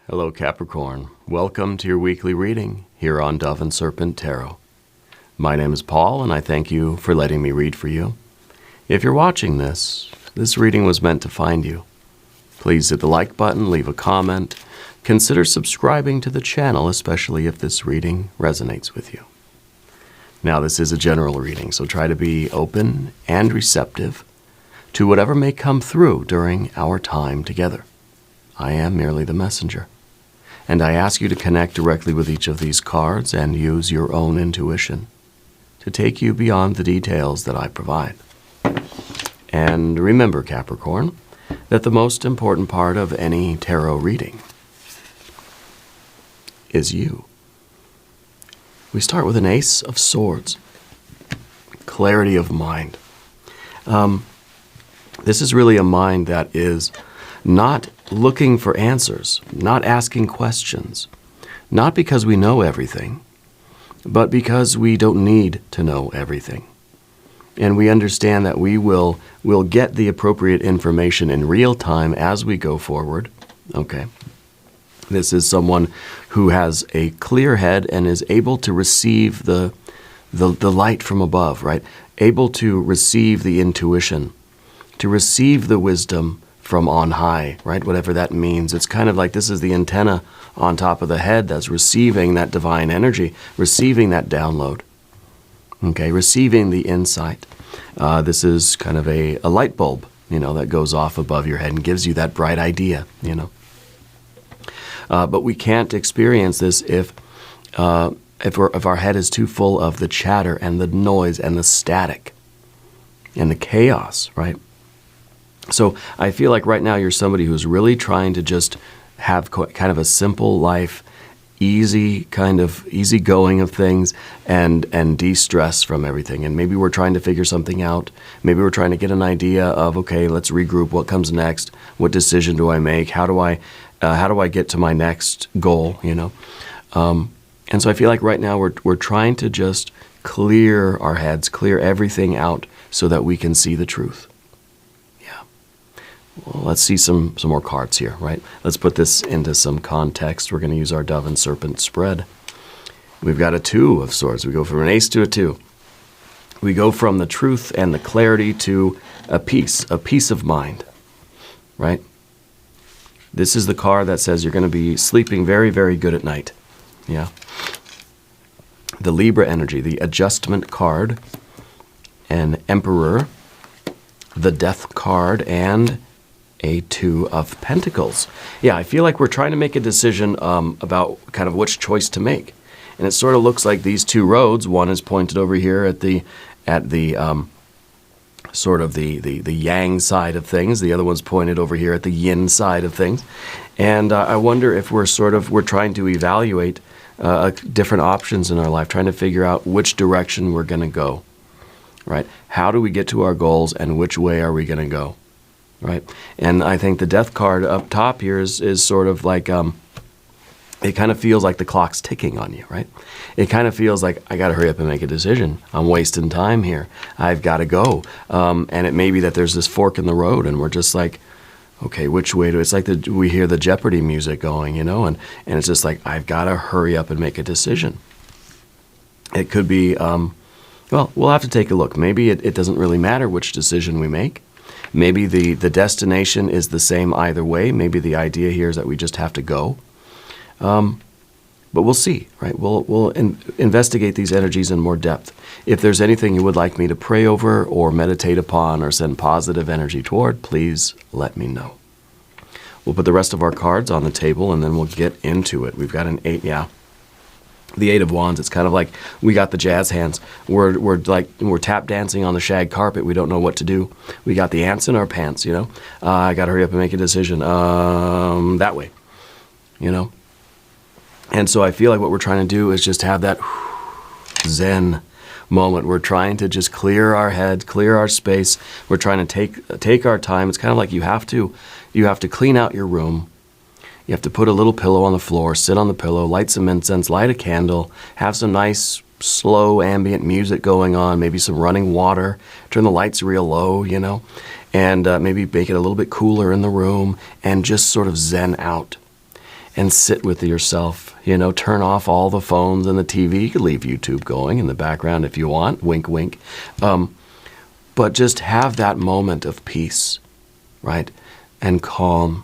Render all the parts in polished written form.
Hello Capricorn, welcome to your weekly reading here on Dove and Serpent Tarot. My name is Paul and I thank you for letting me read for you. If you're watching this reading was meant to find you. Please hit the like button, leave a comment, consider subscribing to the channel, especially if this reading resonates with you. Now this is a general reading, so try to be open and receptive to whatever may come through during our time together. I am merely the messenger. And I ask you to connect directly with each of these cards and use your own intuition to take you beyond the details that I provide. And remember, Capricorn, that the most important part of any tarot reading is you. We start with an Ace of Swords, clarity of mind. This is really a mind that is not looking for answers, not asking questions, not because we know everything, but because we don't need to know everything. And we understand that we'll get the appropriate information in real time as we go forward. Okay. This is someone who has a clear head and is able to receive the light from above, right? Able to receive the intuition, to receive the wisdom from on high, right? Whatever that means. It's kind of like this is the antenna on top of the head that's receiving that divine energy, receiving that download, okay? Receiving the insight. This is kind of a light bulb, that goes off above your head and gives you that bright idea, But we can't experience this if our head is too full of the chatter and the noise and the static and the chaos, right? So I feel like right now you're somebody who's really trying to just have kind of a simple life, easy going of things and de-stress from everything. And maybe we're trying to figure something out. Maybe we're trying to get an idea of, okay, let's regroup. What comes next? What decision do I make? How do I get to my next goal? And so I feel like right now we're trying to just clear our heads, clear everything out so that we can see the truth. Well, let's see some more cards here, right? Let's put this into some context. We're going to use our Dove and Serpent spread. We've got a Two of Swords. We go from an Ace to a Two. We go from the truth and the clarity to a peace of mind, right? This is the card that says you're going to be sleeping very, very good at night. Yeah. The Libra energy, the adjustment card, an Emperor, the Death card, and a Two of Pentacles. Yeah, I feel like we're trying to make a decision about kind of which choice to make. And it sort of looks like these two roads, one is pointed over here at the sort of the yang side of things. The other one's pointed over here at the yin side of things. And I wonder if we're trying to evaluate different options in our life, trying to figure out which direction we're going to go, right? How do we get to our goals and which way are we going to go? Right, and I think the Death card up top here is sort of like, it kind of feels like the clock's ticking on you, right? It kind of feels like, I got to hurry up and make a decision. I'm wasting time here. I've got to go. And it may be that there's this fork in the road and we're just like, okay, which way it's like we hear the Jeopardy music going, and it's just like, I've got to hurry up and make a decision. It could be, well, we'll have to take a look. Maybe it doesn't really matter which decision we make. Maybe the destination is the same either way. Maybe the idea here is that we just have to go. But we'll see, right? We'll investigate these energies in more depth. If there's anything you would like me to pray over or meditate upon or send positive energy toward, please let me know. We'll put the rest of our cards on the table and then we'll get into it. We've got an 8, yeah. The 8 of Wands, it's kind of like we got the jazz hands. We're tap dancing on the shag carpet. We don't know what to do. We got the ants in our pants, I got to hurry up and make a decision. That way, And so I feel like what we're trying to do is just have that Zen moment. We're trying to just clear our head, clear our space. We're trying to take our time. It's kind of like you have to clean out your room. You have to put a little pillow on the floor, sit on the pillow, light some incense, light a candle, have some nice, slow, ambient music going on, maybe some running water, turn the lights real low, and maybe make it a little bit cooler in the room, and just sort of zen out. and sit with yourself. You know, turn off all the phones and the TV. You could leave YouTube going in the background if you want. Wink, wink. But just have that moment of peace, right? And calm,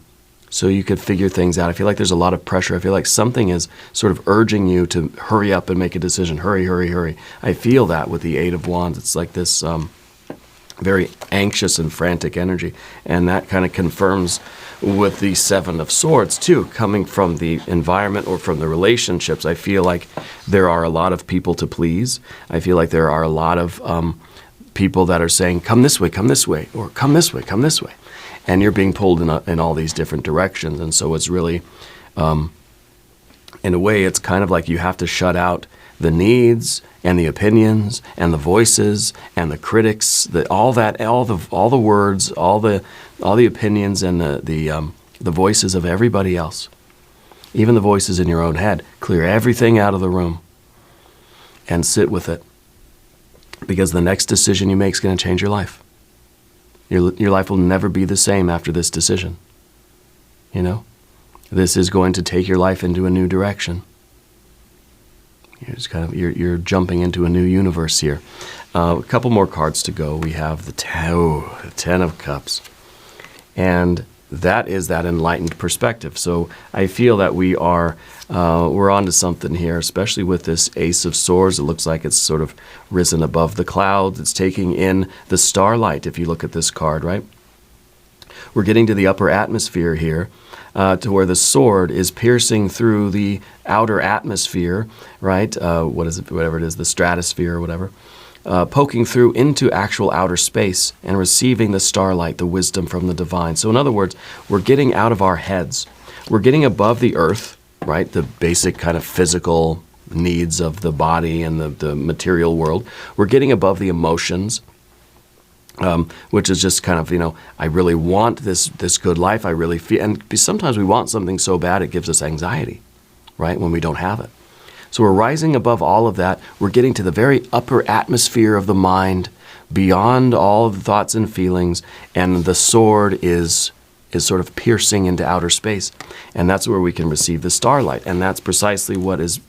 so you could figure things out. I feel like there's a lot of pressure. I feel like something is sort of urging you to hurry up and make a decision. Hurry, hurry, hurry. I feel that with the Eight of Wands. It's like this very anxious and frantic energy. And that kind of confirms with the Seven of Swords, too, coming from the environment or from the relationships. I feel like there are a lot of people to please. I feel like there are a lot of people that are saying, come this way, or come this way, come this way. And you're being pulled in all these different directions. And so it's really, in a way, it's kind of like you have to shut out the needs and the opinions and the voices and the critics, all the words, all the opinions and the voices of everybody else, even the voices in your own head. Clear everything out of the room and sit with it, because the next decision you make is going to change your life. Your life will never be the same after this decision. You know, this is going to take your life into a new direction. You're jumping into a new universe here. A couple more cards to go. We have the Ten of Cups, and that is that enlightened perspective. So I feel that we're onto something here, especially with this Ace of Swords. It looks like it's sort of risen above the clouds. It's taking in the starlight, if you look at this card, right? We're getting to the upper atmosphere here, to where the sword is piercing through the outer atmosphere, right? What is it? Whatever it is, the stratosphere or whatever. Poking through into actual outer space and receiving the starlight, the wisdom from the divine. So in other words, we're getting out of our heads. We're getting above the earth, right? The basic kind of physical needs of the body and the material world. We're getting above the emotions, which is just kind of, I really want this good life. I really feel, and sometimes we want something so bad it gives us anxiety, right? When we don't have it. So we're rising above all of that. We're getting to the very upper atmosphere of the mind, beyond all of the thoughts and feelings, and the sword is sort of piercing into outer space. And that's where we can receive the starlight. And that's precisely what is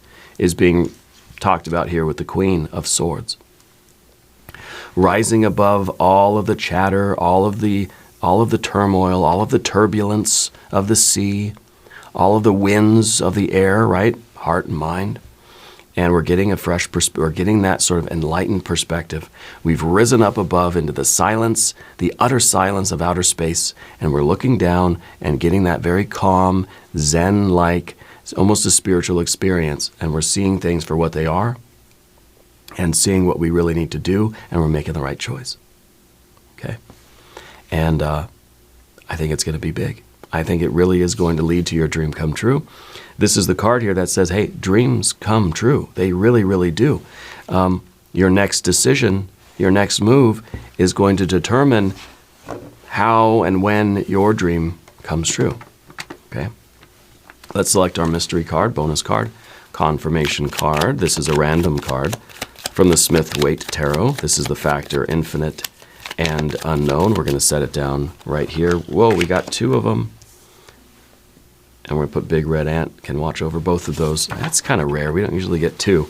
being talked about here with the Queen of Swords. Rising above all of the chatter, all of the turmoil, all of the turbulence of the sea, all of the winds of the air, right? Heart and mind. And we're getting we're getting that sort of enlightened perspective. We've risen up above into the silence, the utter silence of outer space, and we're looking down and getting that very calm, Zen-like, it's almost a spiritual experience. And we're seeing things for what they are and seeing what we really need to do, and we're making the right choice. Okay? And I think it's going to be big. I think it really is going to lead to your dream come true. This is the card here that says, hey, dreams come true. They really, really do. Your next decision, your next move is going to determine how and when your dream comes true. Okay? Let's select our mystery card, bonus card, confirmation card. This is a random card from the Smith-Waite Tarot. This is the factor infinite and unknown. We're going to set it down right here. Whoa, we got two of them. And we're going to put Big Red Ant, can watch over both of those. That's kind of rare. We don't usually get two.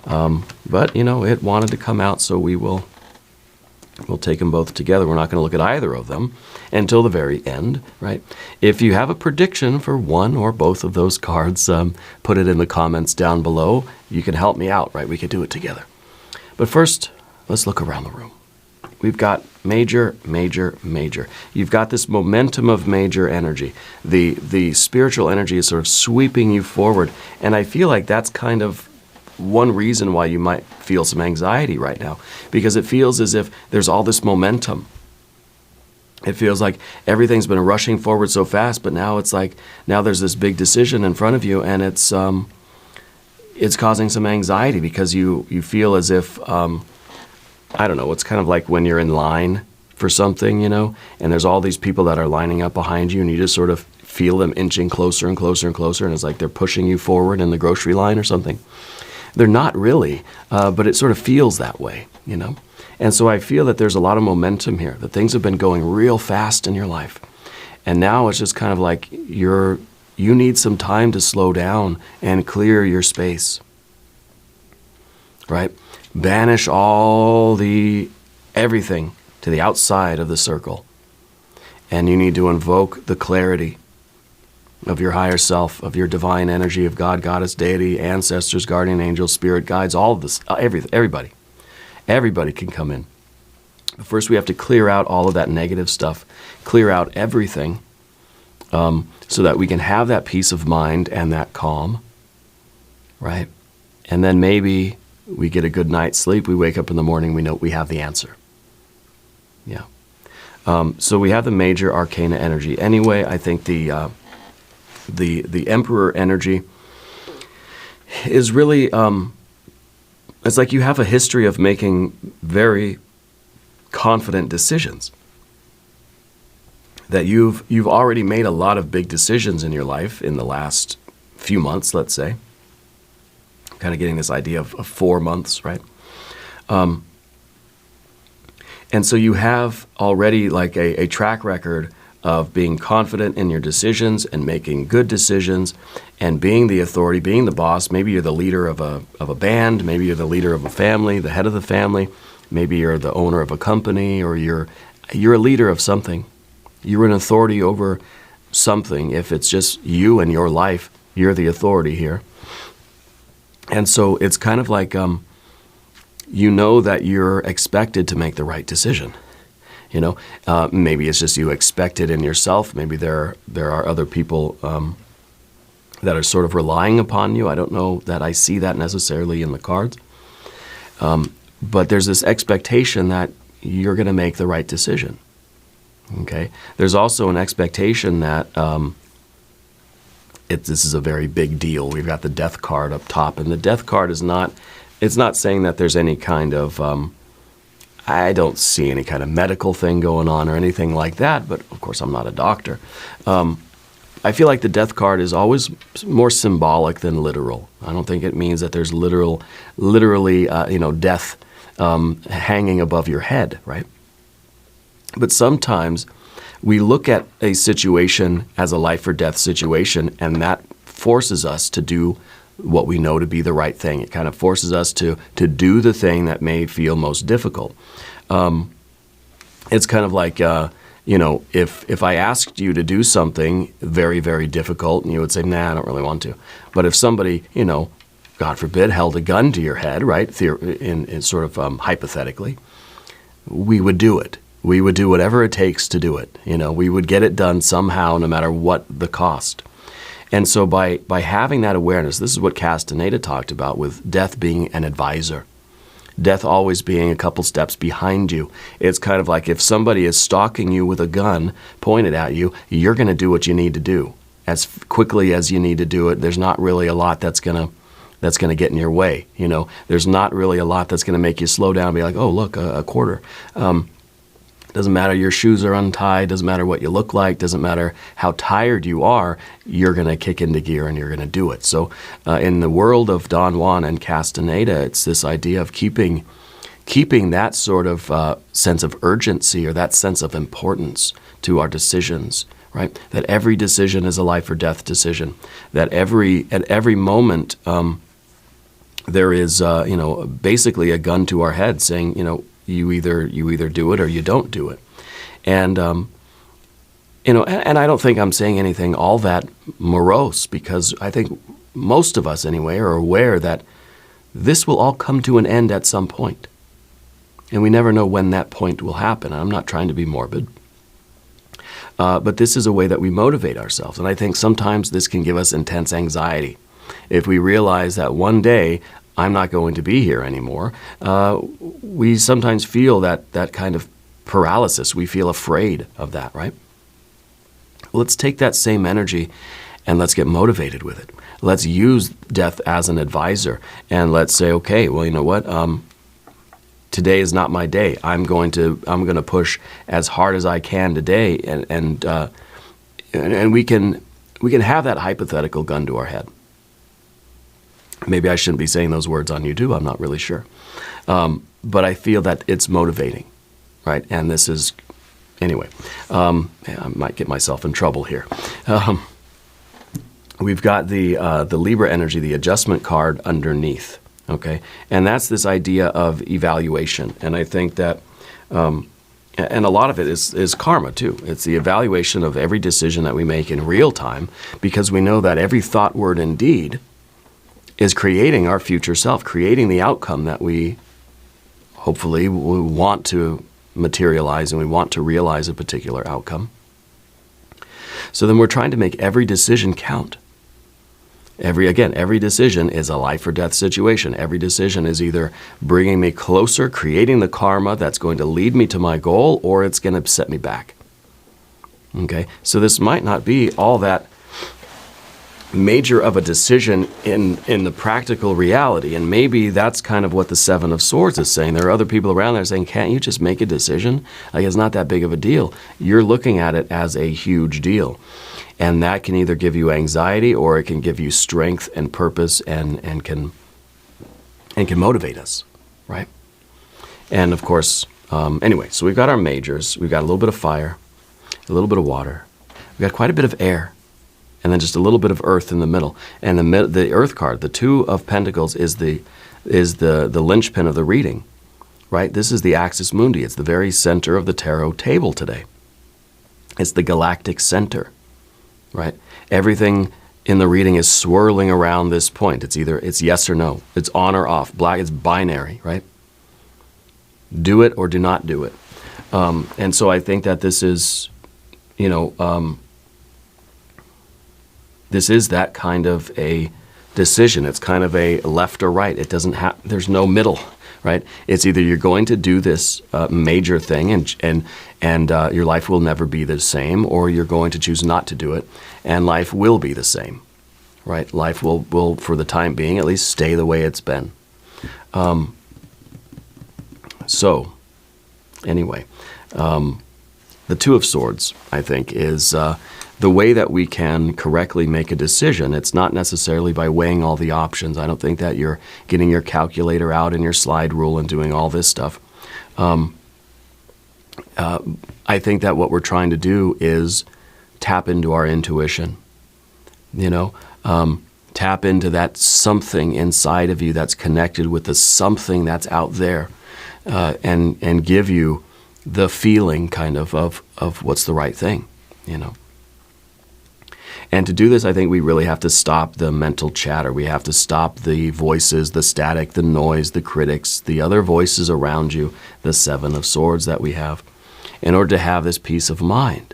But, it wanted to come out, so we'll take them both together. We're not going to look at either of them until the very end, right? If you have a prediction for one or both of those cards, put it in the comments down below. You can help me out, right? We could do it together. But first, let's look around the room. We've got major, major, major. You've got this momentum of major energy. The spiritual energy is sort of sweeping you forward. And I feel like that's kind of one reason why you might feel some anxiety right now, because it feels as if there's all this momentum. It feels like everything's been rushing forward so fast, but now it's like, now there's this big decision in front of you, and it's causing some anxiety because you feel as if, I don't know, it's kind of like when you're in line for something, and there's all these people that are lining up behind you, and you just sort of feel them inching closer and closer and closer, and it's like they're pushing you forward in the grocery line or something. They're not really, but it sort of feels that way, And so I feel that there's a lot of momentum here, that things have been going real fast in your life. And now it's just kind of like you're you need some time to slow down and clear your space, right? Banish everything to the outside of the circle. And you need to invoke the clarity of your higher self, of your divine energy, of God, Goddess, deity, ancestors, guardian angels, spirit guides, all of this, everybody. Everybody can come in. But first we have to clear out all of that negative stuff, clear out everything, so that we can have that peace of mind and that calm, right? And then maybe we get a good night's sleep, we wake up in the morning, we know we have the answer. Yeah. So we have the major arcana energy. Anyway, I think the Emperor energy is really, it's like you have a history of making very confident decisions. That you've already made a lot of big decisions in your life in the last few months, let's say. Kind of getting this idea of 4 months, right? And so you have already like a track record of being confident in your decisions and making good decisions and being the authority, being the boss. Maybe you're the leader of a band, maybe you're the leader of a family, the head of the family, maybe you're the owner of a company, or you're a leader of something. You're an authority over something. If it's just you and your life, you're the authority here. And so it's kind of like you know that you're expected to make the right decision. You know, maybe it's just you expect it in yourself. Maybe there are other people that are sort of relying upon you. I don't know that I see that necessarily in the cards. But there's this expectation that you're going to make the right decision. Okay. There's also an expectation that this is a very big deal. We've got the death card up top, and the death card is not. It's not saying that there's any kind of. I don't see any kind of medical thing going on or anything like that. But of course, I'm not a doctor. I feel like the death card is always more symbolic than literal. I don't think it means that there's literally, death hanging above your head, right? But sometimes we look at a situation as a life or death situation, and that forces us to do what we know to be the right thing. It kind of forces us to do the thing that may feel most difficult. It's kind of like, if I asked you to do something very, very difficult, and you would say, nah, I don't really want to. But if somebody, God forbid, held a gun to your head, right, in sort of hypothetically, we would do it. We would do whatever it takes to do it. We would get it done somehow, no matter what the cost. And so by having that awareness, this is what Castaneda talked about with death being an advisor. Death always being a couple steps behind you. It's kind of like if somebody is stalking you with a gun pointed at you, you're going to do what you need to do as quickly as you need to do it. There's not really a lot that's going to get in your way. There's not really a lot that's going to make you slow down and be like, oh, look, a quarter. Doesn't matter your shoes are untied, doesn't matter what you look like, doesn't matter how tired you are, you're going to kick into gear and you're going to do it. So in the world of Don Juan and Castaneda, it's this idea of keeping that sort of sense of urgency or that sense of importance to our decisions, right? That every decision is a life or death decision. That at every moment there is basically a gun to our head saying, you either do it or you don't do it. And, and I don't think I'm saying anything all that morose, because I think most of us anyway are aware that this will all come to an end at some point. And we never know when that point will happen. I'm not trying to be morbid. But this is a way that we motivate ourselves. And I think sometimes this can give us intense anxiety. If we realize that one day I'm not going to be here anymore, we sometimes feel that kind of paralysis. We feel afraid of that, right? Let's take that same energy and let's get motivated with it. Let's use death as an advisor, and let's say, okay, well, you know what? Today is not my day. I'm going to push as hard as I can today, and we can have that hypothetical gun to our head. Maybe I shouldn't be saying those words on YouTube. I'm not really sure. But I feel that it's motivating, right? And this is, anyway, I might get myself in trouble here. we've got the Libra energy, the adjustment card underneath, okay? And that's this idea of evaluation. And I think that, and a lot of it is karma too. It's the evaluation of every decision that we make in real time, because we know that every thought, word, and deed is creating our future self, creating the outcome that we hopefully we want to materialize, and we want to realize a particular outcome. So then we're trying to make every decision count. Every decision is a life or death situation. Every decision is either bringing me closer, creating the karma that's going to lead me to my goal, or it's going to set me back. Okay, so this might not be all that major of a decision in the practical reality, and maybe that's kind of what the Seven of Swords is saying. There are other people around there saying, can't you just make a decision? Like, it's not that big of a deal. You're looking at it as a huge deal, and that can either give you anxiety, or it can give you strength and purpose, and can motivate us, right? And of course, anyway, so we've got our majors. We've got a little bit of fire, a little bit of water. We've got quite a bit of air, and then just a little bit of earth in the middle. And the earth card, the Two of Pentacles, is the linchpin of the reading, right? This is the axis mundi. It's the very center of the tarot table today. It's the galactic center, right? Everything in the reading is swirling around this point. It's yes or no. It's on or off. Black, it's binary, right? Do it or do not do it. And so I think that this is, this is that kind of a decision. It's kind of a left or right. It doesn't have, there's no middle, right? It's either you're going to do this major thing and your life will never be the same, or you're going to choose not to do it and life will be the same, right? Life will for the time being, at least, stay the way it's been. So anyway, the Two of Swords, I think, is the way that we can correctly make a decision. It's not necessarily by weighing all the options. I don't think that you're getting your calculator out and your slide rule and doing all this stuff. I think that what we're trying to do is tap into our intuition, tap into that something inside of you that's connected with the something that's out there, and give you the feeling kind of what's the right thing, And to do this, I think we really have to stop the mental chatter. We have to stop the voices, the static, the noise, the critics, the other voices around you, the Seven of Swords that we have, in order to have this peace of mind.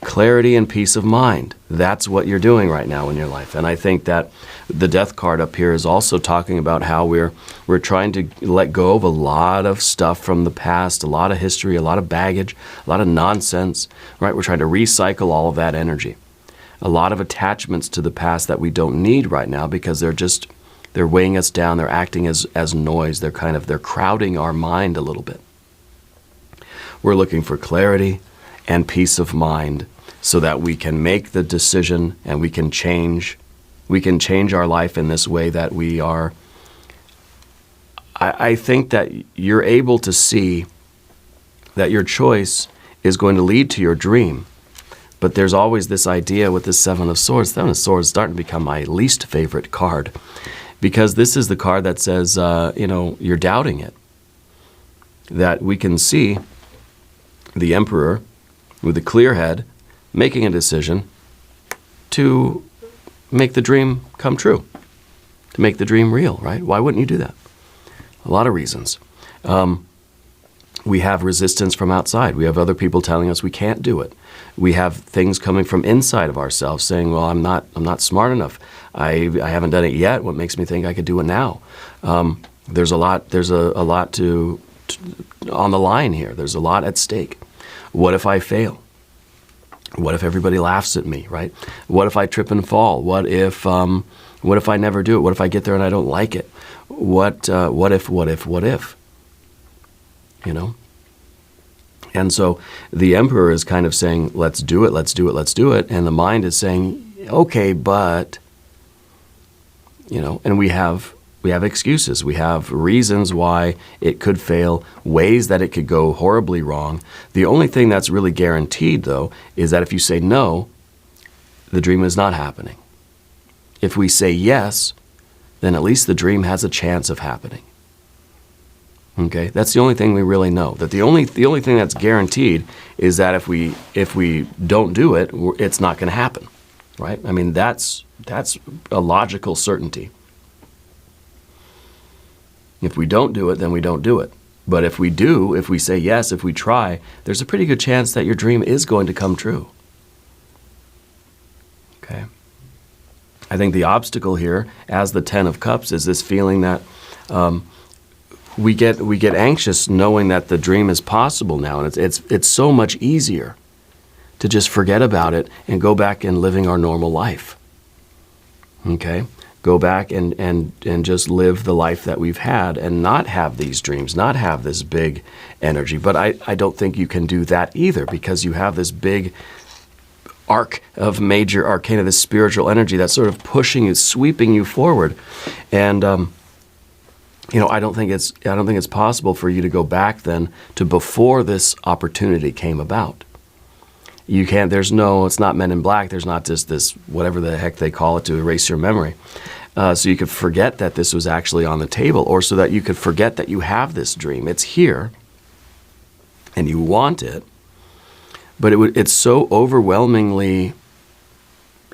Clarity and peace of mind. That's what you're doing right now in your life. And I think that the Death card up here is also talking about how we're trying to let go of a lot of stuff from the past, a lot of history, a lot of baggage, a lot of nonsense, right? We're trying to recycle all of that energy. A lot of attachments to the past that we don't need right now, because they're weighing us down. They're acting as noise. They're crowding our mind a little bit. We're looking for clarity and peace of mind so that we can make the decision and we can change our life in this way that we are. I think that you're able to see that your choice is going to lead to your dream. But there's always this idea with the Seven of Swords. Seven of Swords is starting to become my least favorite card, because this is the card that says, you're doubting it. That we can see the Emperor with a clear head making a decision to make the dream come true, to make the dream real, right? Why wouldn't you do that? A lot of reasons. We have resistance from outside. We have other people telling us we can't do it. We have things coming from inside of ourselves saying, well, I'm not smart enough. I haven't done it yet. What makes me think I could do it now? There's a lot to on the line here. There's a lot at stake. What if I fail? What if everybody laughs at me, right? What if I trip and fall? What if I never do it? What if I get there and I don't like it? What if? And so the Emperor is kind of saying, let's do it, let's do it, let's do it. And the mind is saying, okay, but, and we have excuses. We have reasons why it could fail, ways that it could go horribly wrong. The only thing that's really guaranteed, though, is that if you say no, the dream is not happening. If we say yes, then at least the dream has a chance of happening. Okay, that's the only thing we really know. That the only thing that's guaranteed is that if we don't do it, it's not going to happen, right? I mean, that's a logical certainty. If we don't do it, then we don't do it. But if we do, if we say yes, if we try, there's a pretty good chance that your dream is going to come true. Okay. I think the obstacle here, as the Ten of Cups, is this feeling that we get anxious knowing that the dream is possible now, and it's so much easier to just forget about it and go back and living our normal life. Okay, go back and just live the life that we've had and not have these dreams, not have this big energy. But I don't think you can do that either, because you have this big arc of major arcana, this spiritual energy that's sort of pushing you, sweeping you forward. And I don't think it's possible for you to go back then to before this opportunity came about. You can't. It's not Men in Black. There's not just this whatever the heck they call it to erase your memory. So you could forget that this was actually on the table, or so that you could forget that you have this dream. It's here, and you want it, but it's so overwhelmingly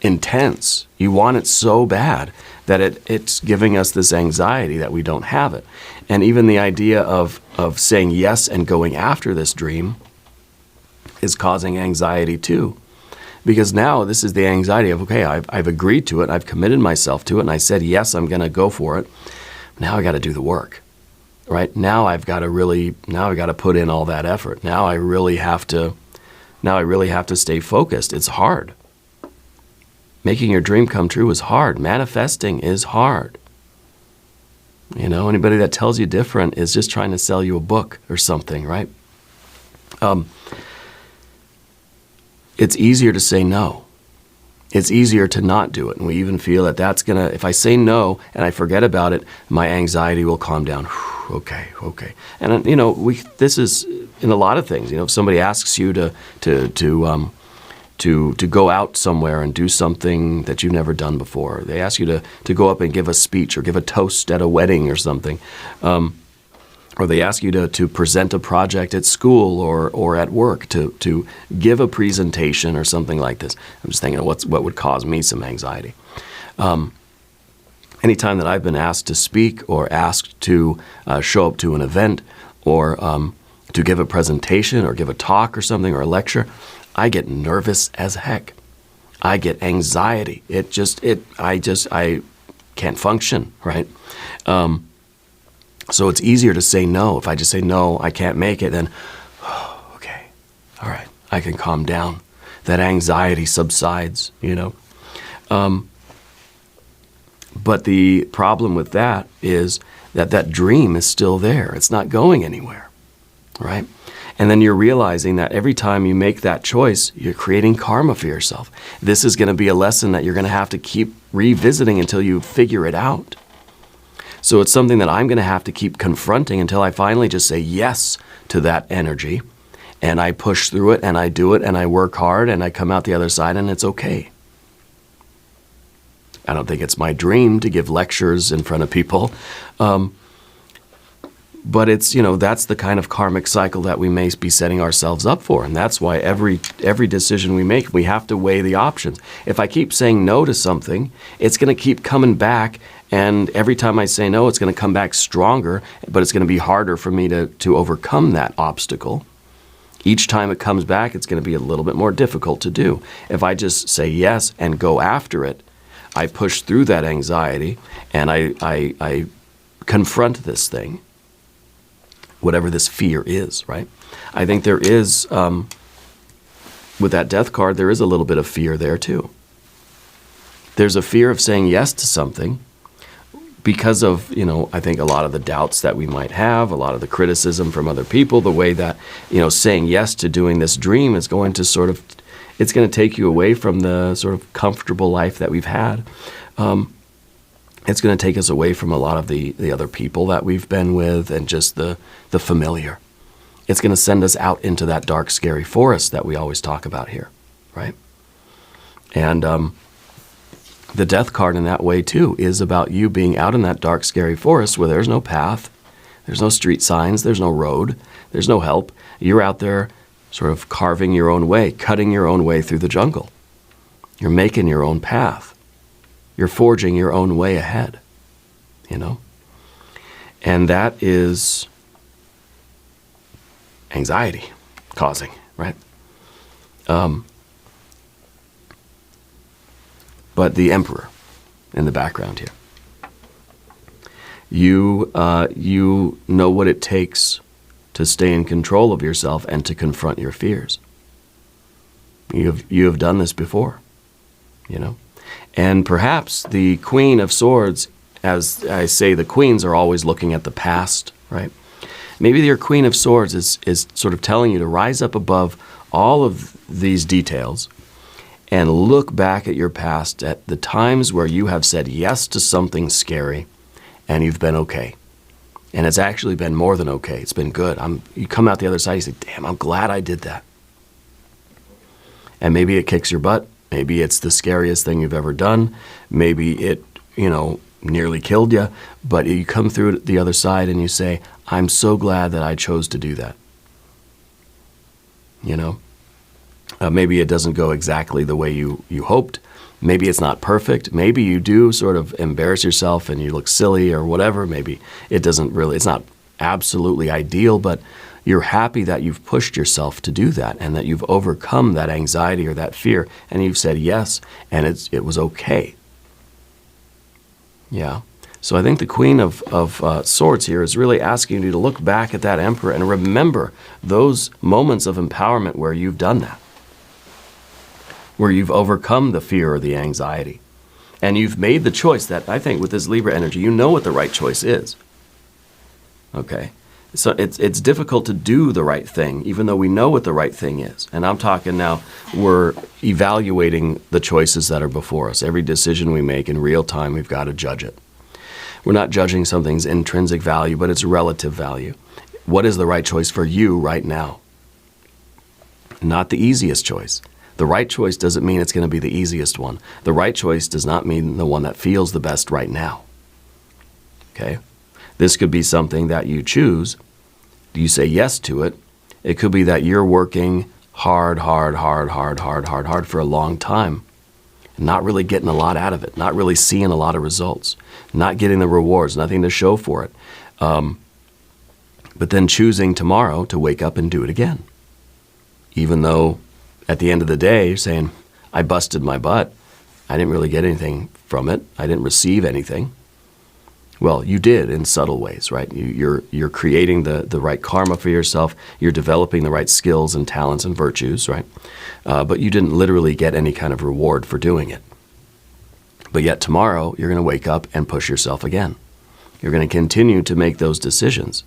intense. You want it so bad that it's giving us this anxiety that we don't have it. And even the idea of saying yes and going after this dream is causing anxiety too. Because now this is the anxiety of, okay, I've agreed to it, I've committed myself to it, and I said, yes, I'm going to go for it. Now I got to do the work, right? Now I've got to put in all that effort. Now I really have to stay focused. It's hard. Making your dream come true is hard. Manifesting is hard. Anybody that tells you different is just trying to sell you a book or something, right? It's easier to say no. It's easier to not do it. And we even feel that that's going to, if I say no and I forget about it, my anxiety will calm down. Okay. And, this is in a lot of things. If somebody asks you to go out somewhere and do something that you've never done before, they ask you to go up and give a speech or give a toast at a wedding or something, or they ask you to present a project at school or at work, to give a presentation or something like this. I'm just thinking of what would cause me some anxiety. Anytime that I've been asked to speak or asked to show up to an event or to give a presentation or give a talk or something or a lecture, I get nervous as heck. I get anxiety. I can't function, right? So it's easier to say no. If I just say no, I can't make it, then, okay, all right, I can calm down. That anxiety subsides, But the problem with that is that dream is still there. It's not going anywhere, right? And then you're realizing that every time you make that choice, you're creating karma for yourself. This is going to be a lesson that you're going to have to keep revisiting until you figure it out. So it's something that I'm going to have to keep confronting until I finally just say yes to that energy, and I push through it, and I do it, and I work hard, and I come out the other side, and it's okay. I don't think it's my dream to give lectures in front of people. But it's, that's the kind of karmic cycle that we may be setting ourselves up for. And that's why every decision we make, we have to weigh the options. If I keep saying no to something, it's going to keep coming back. And every time I say no, it's going to come back stronger, but it's going to be harder for me to overcome that obstacle. Each time it comes back, it's going to be a little bit more difficult to do. If I just say yes and go after it, I push through that anxiety and I confront this thing, whatever this fear is, right? I think there is, with that death card, there is a little bit of fear there too. There's a fear of saying yes to something because of, I think a lot of the doubts that we might have, a lot of the criticism from other people, the way that, saying yes to doing this dream is going to it's going to take you away from the sort of comfortable life that we've had. It's going to take us away from a lot of the other people that we've been with and just the familiar. It's going to send us out into that dark, scary forest that we always talk about here, right? And the death card in that way, too, is about you being out in that dark, scary forest where there's no path, there's no street signs, there's no road, there's no help. You're out there sort of carving your own way, cutting your own way through the jungle. You're making your own path. You're forging your own way ahead, you know? And that is anxiety causing, right? But the Emperor in the background here. You know what it takes to stay in control of yourself and to confront your fears. You have done this before, you know? And perhaps the Queen of Swords, as I say, the queens are always looking at the past, right? Maybe your Queen of Swords is sort of telling you to rise up above all of these details and look back at your past, at the times where you have said yes to something scary and you've been okay. And it's actually been more than okay. It's been good. You come out the other side, you say, damn, I'm glad I did that. And maybe it kicks your butt. Maybe it's the scariest thing you've ever done. Maybe it, nearly killed you. But you come through the other side and you say, I'm so glad that I chose to do that. Maybe it doesn't go exactly the way you hoped. Maybe it's not perfect. Maybe you do sort of embarrass yourself and you look silly or whatever. Maybe it's not absolutely ideal, but you're happy that you've pushed yourself to do that and that you've overcome that anxiety or that fear and you've said yes and it was okay. Yeah. So I think the Queen of Swords here is really asking you to look back at that Emperor and remember those moments of empowerment where you've done that, where you've overcome the fear or the anxiety. And you've made the choice that, I think, with this Libra energy, you know what the right choice is. Okay? So it's difficult to do the right thing, even though we know what the right thing is. And I'm talking now, we're evaluating the choices that are before us. Every decision we make in real time, we've got to judge it. We're not judging something's intrinsic value, but its relative value. What is the right choice for you right now? Not the easiest choice. The right choice doesn't mean it's going to be the easiest one. The right choice does not mean the one that feels the best right now. Okay? This could be something that you choose. You say yes to it. It could be that you're working hard for a long time, not really getting a lot out of it, not really seeing a lot of results, not getting the rewards, nothing to show for it. But then choosing tomorrow to wake up and do it again. Even though at the end of the day, you're saying, I busted my butt. I didn't really get anything from it. I didn't receive anything. Well, you did in subtle ways, right? You're creating the right karma for yourself. You're developing the right skills and talents and virtues, right? But you didn't literally get any kind of reward for doing it. But yet tomorrow, you're going to wake up and push yourself again. You're going to continue to make those decisions.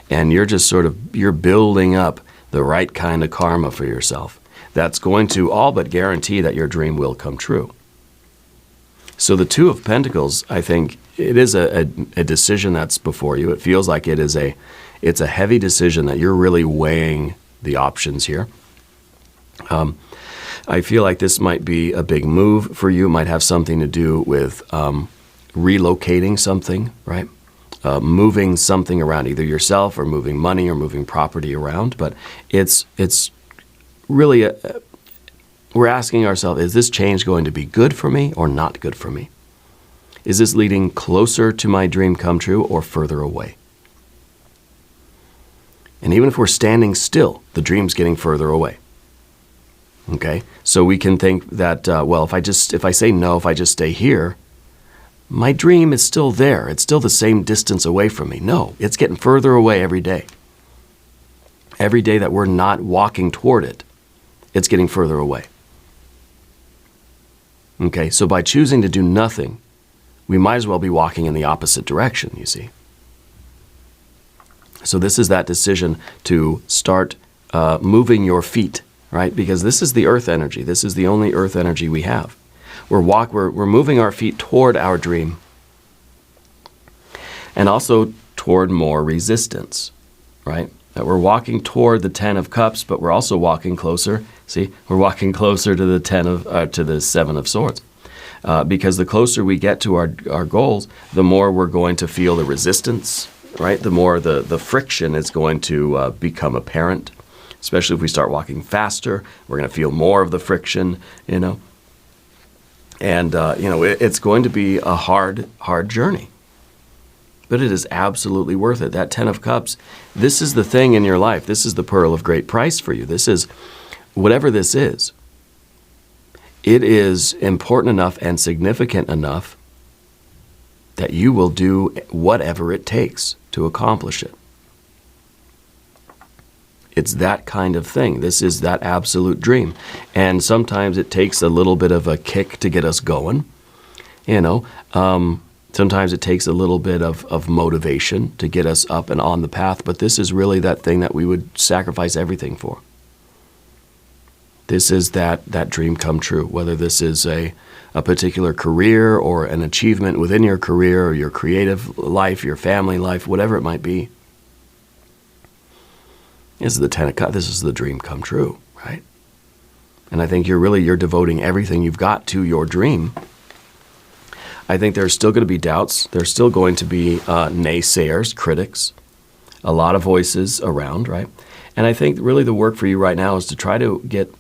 And you're just you're building up the right kind of karma for yourself. That's going to all but guarantee that your dream will come true. So the Two of Pentacles, I think, it is a decision that's before you. It feels like it's a heavy decision that you're really weighing the options here. I feel like this might be a big move for you. It might have something to do with relocating something, right? Moving something around, either yourself or moving money or moving property around. But it's really we're asking ourselves, is this change going to be good for me or not good for me? Is this leading closer to my dream come true or further away? And even if we're standing still, the dream's getting further away. Okay? So we can think that, well, if I say no, if I just stay here, my dream is still there. It's still the same distance away from me. No, it's getting further away every day. Every day that we're not walking toward it, it's getting further away. Okay, so by choosing to do nothing, we might as well be walking in the opposite direction, you see. So this is that decision to start moving your feet, right? Because this is the earth energy. This is the only earth energy we have. We're moving our feet toward our dream. And also toward more resistance, right? That we're walking toward the Ten of Cups, but we're also walking closer See, we're walking closer to the to the Seven of Swords. Because the closer we get to our goals, the more we're going to feel the resistance, right? The more the friction is going to become apparent, especially if we start walking faster. We're going to feel more of the friction, you know. And, it's going to be a hard journey. But it is absolutely worth it. That Ten of Cups, this is the thing in your life. This is the pearl of great price for you. This is, whatever this is, it is important enough and significant enough that you will do whatever it takes to accomplish it. It's that kind of thing. This is that absolute dream. And sometimes it takes a little bit of a kick to get us going. Sometimes it takes a little bit of motivation to get us up and on the path. But this is really that thing that we would sacrifice everything for. This is that dream come true, whether this is a particular career or an achievement within your career or your creative life, your family life, whatever it might be. This is the Ten of Cups. This is the dream come true, right? And I think you're devoting everything you've got to your dream. I think there's still going to be doubts. There's still going to be naysayers, critics, a lot of voices around, right? And I think really the work for you right now is to try to get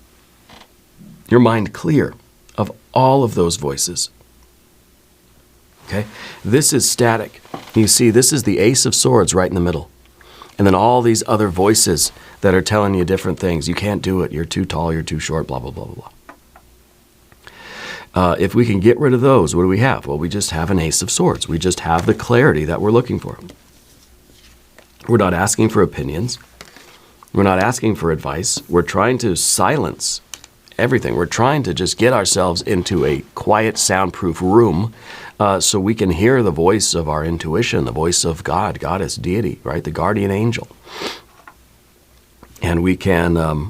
your mind clear of all of those voices. Okay? This is static. You see, this is the Ace of Swords right in the middle. And then all these other voices that are telling you different things. You can't do it. You're too tall. You're too short. Blah, blah, blah, blah, blah. If we can get rid of those, what do we have? Well, we just have an Ace of Swords. We just have the clarity that we're looking for. We're not asking for opinions. We're not asking for advice. We're trying to silence everything. We're trying to just get ourselves into a quiet, soundproof room so we can hear the voice of our intuition, the voice of God, Goddess, deity, right? The guardian angel. And we can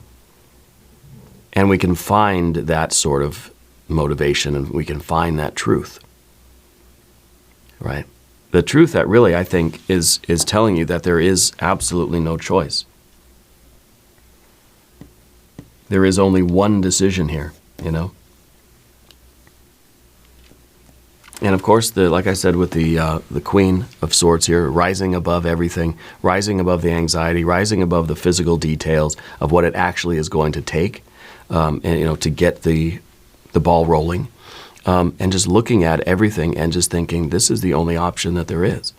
find that sort of motivation, and we can find that truth, right? The truth that really, I think, is telling you that there is absolutely no choice. There is only one decision here, you know? And of course, like I said, with the Queen of Swords here, rising above everything, rising above the anxiety, rising above the physical details of what it actually is going to take, to get the ball rolling, and just looking at everything and just thinking, this is the only option that there is.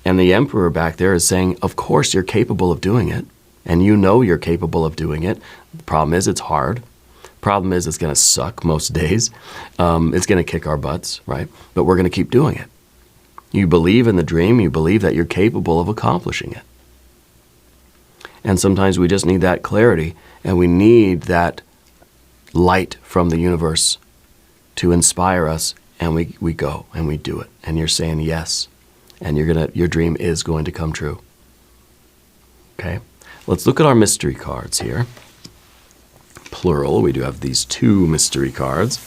And the Emperor back there is saying, of course you're capable of doing it, and you know you're capable of doing it. The problem is it's hard. Problem is it's going to suck most days. It's going to kick our butts, right? But we're going to keep doing it. You believe in the dream. You believe that you're capable of accomplishing it. And sometimes we just need that clarity, and we need that light from the universe to inspire us, and we go and we do it. And you're saying yes, and your dream is going to come true. Okay? Let's look at our mystery cards here. Plural. We do have these 2 mystery cards.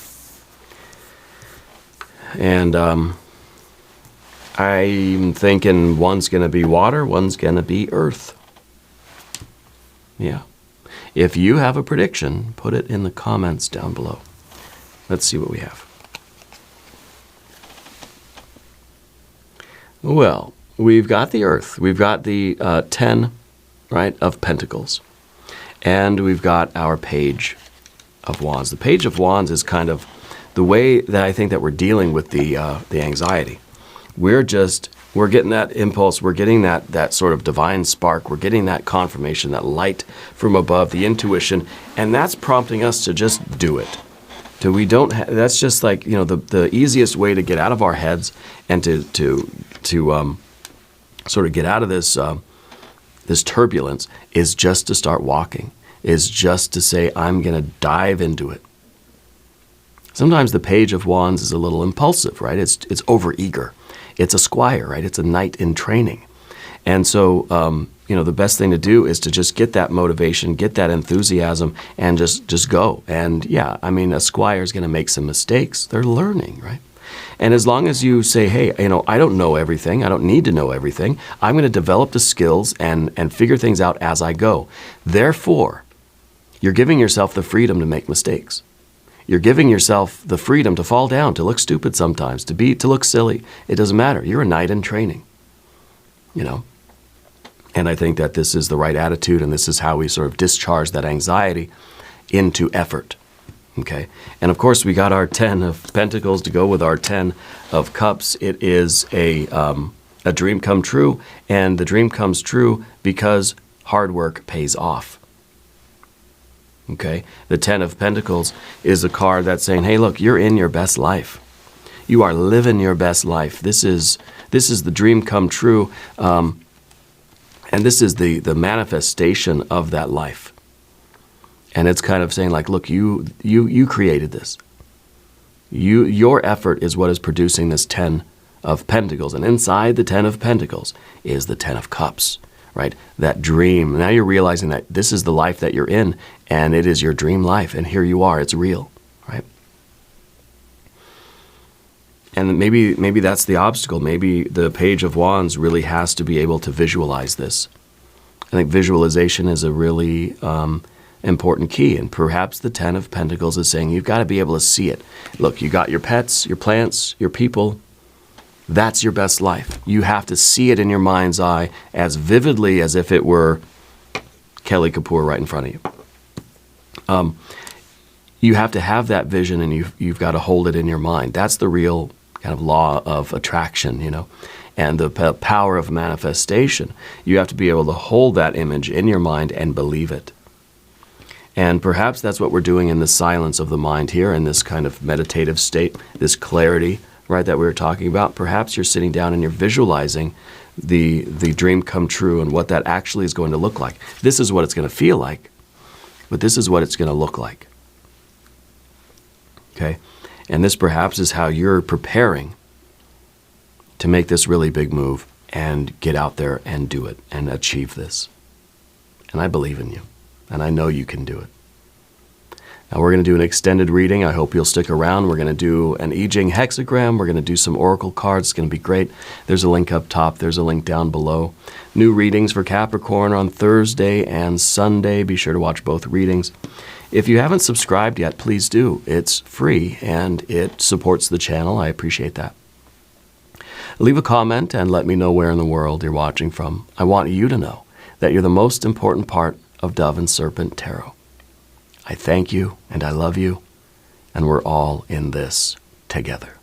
And I'm thinking one's going to be water, one's going to be earth. Yeah. If you have a prediction, put it in the comments down below. Let's see what we have. Well, we've got the earth. We've got the 10, right, of Pentacles. And we've got our Page of Wands. The Page of Wands is kind of the way that I think that we're dealing with the anxiety. We're getting that impulse, we're getting that sort of divine spark, we're getting that confirmation, that light from above, the intuition, and that's prompting us to just do it. That's just like, the easiest way to get out of our heads and to sort of get out of this turbulence is just to start walking, is just to say, I'm going to dive into it. Sometimes the Page of Wands is a little impulsive, right? It's overeager. It's a squire, right? It's a knight in training. And so, the best thing to do is to just get that motivation, get that enthusiasm, and just go. And yeah, a squire is going to make some mistakes. They're learning, right? And as long as you say, hey, I don't know everything. I don't need to know everything. I'm going to develop the skills and figure things out as I go. Therefore, You're giving yourself the freedom to make mistakes. You're giving yourself the freedom to fall down, to look stupid sometimes, to look silly. It doesn't matter. You're a knight in training, you know. And I think that this is the right attitude, and this is how we sort of discharge that anxiety into effort, okay? And of course, we got our 10 of Pentacles to go with our 10 of Cups. It is a dream come true, and the dream comes true because hard work pays off. Okay, the 10 of Pentacles is a card that's saying, hey, look, you're in your best life. You are living your best life. This is the dream come true, and this is the manifestation of that life. And it's kind of saying, like, look, you created this. Your effort is what is producing this 10 of Pentacles, and inside the 10 of Pentacles is the 10 of Cups. Right? That dream. Now you're realizing that this is the life that you're in, and it is your dream life, and here you are. It's real, right? And maybe that's the obstacle. Maybe the Page of Wands really has to be able to visualize this. I think visualization is a really important key, and perhaps the 10 of Pentacles is saying you've got to be able to see it. Look, you got your pets, your plants, your people. That's your best life. You have to see it in your mind's eye as vividly as if it were Kelly Kapoor right in front of you. You have to have that vision, and you've got to hold it in your mind. That's the real kind of law of attraction, you know, and the power of manifestation. You have to be able to hold that image in your mind and believe it. And perhaps that's what we're doing in the silence of the mind here, in this kind of meditative state, this clarity, right, that we were talking about. Perhaps you're sitting down and you're visualizing the dream come true and what that actually is going to look like. This is what it's going to feel like, but this is what it's going to look like. Okay? And this perhaps is how you're preparing to make this really big move and get out there and do it and achieve this. And I believe in you, and I know you can do it. Now we're going to do an extended reading. I hope you'll stick around. We're going to do an I Ching hexagram. We're going to do some oracle cards. It's going to be great. There's a link up top. There's a link down below. New readings for Capricorn on Thursday and Sunday. Be sure to watch both readings. If you haven't subscribed yet, please do. It's free, and it supports the channel. I appreciate that. Leave a comment and let me know where in the world you're watching from. I want you to know that you're the most important part of Dove and Serpent Tarot. I thank you, and I love you, and we're all in this together.